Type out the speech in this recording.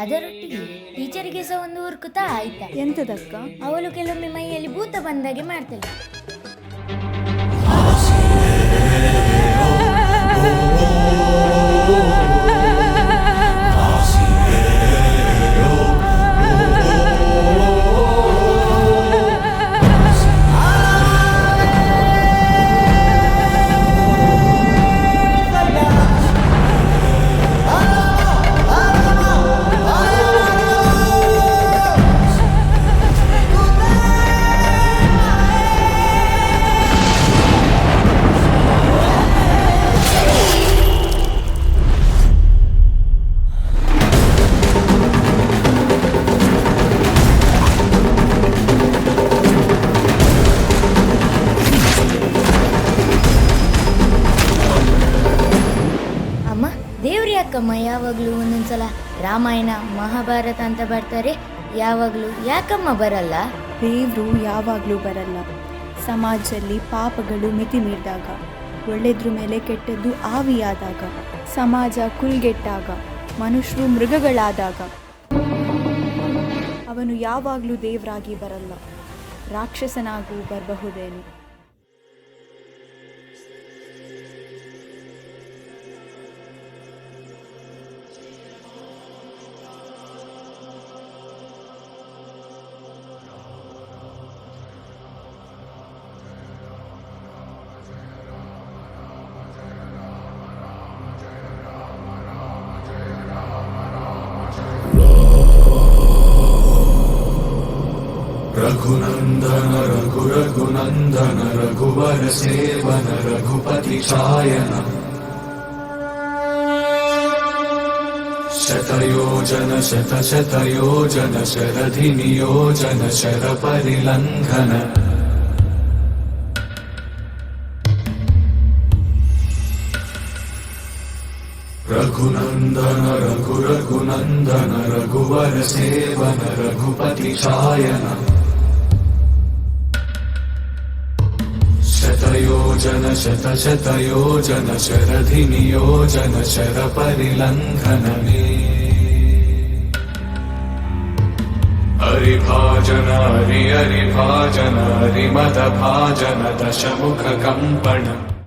ಅದರೊಟ್ಟಿಗೆ ಟೀಚರಿಗೆ ಸಹ ಒಂದು ಹುರ್ಕುತ್ತಾ ಆಯ್ತಾ. ಎಂತದಕ್ಕ? ಅವಳು ಕೆಲವೊಮ್ಮೆ ಮೈಯಲ್ಲಿ ಭೂತ ಬಂದಾಗೆ ಮಾಡ್ತಾಳೆ. ದೇವ್ರಿ ಯಾಕಮ್ಮ ಯಾವಾಗಲೂ ಒಂದೊಂದ್ಸಲ ರಾಮಾಯಣ ಮಹಾಭಾರತ ಅಂತ ಬರ್ತಾರೆ, ಯಾವಾಗಲೂ ಯಾಕಮ್ಮ ಬರಲ್ಲ? ದೇವರು ಯಾವಾಗಲೂ ಬರಲ್ಲ. ಸಮಾಜದಲ್ಲಿ ಪಾಪಗಳು ಮಿತಿ ಮೀರಿದಾಗ, ಒಳ್ಳೆದ್ರ ಮೇಲೆ ಕೆಟ್ಟದ್ದು ಆವಿಯಾದಾಗ, ಸಮಾಜ ಕುಲ್ಗೆಟ್ಟಾಗ, ಮನುಷ್ಯರು ಮೃಗಗಳಾದಾಗ ಅವನು ಯಾವಾಗಲೂ ದೇವರಾಗಿ ಬರಲ್ಲ, ರಾಕ್ಷಸನಾಗೂ ಬರಬಹುದೇನು. रघुनंदन रघुनंदन रघुवर सेवन रघुपति शायन शतयोजन शतशतयोजन शरधि नियोजन शर परिलंघन रघुनंदन रघुनंदन रघुवर सेवन रघुपति शायन शतयोजन शतशतयोजन शरधि नियोजन शर परिलंघन हरिभाजन हरि हरिभाजन हरिमद भाजन दशमुख कंपन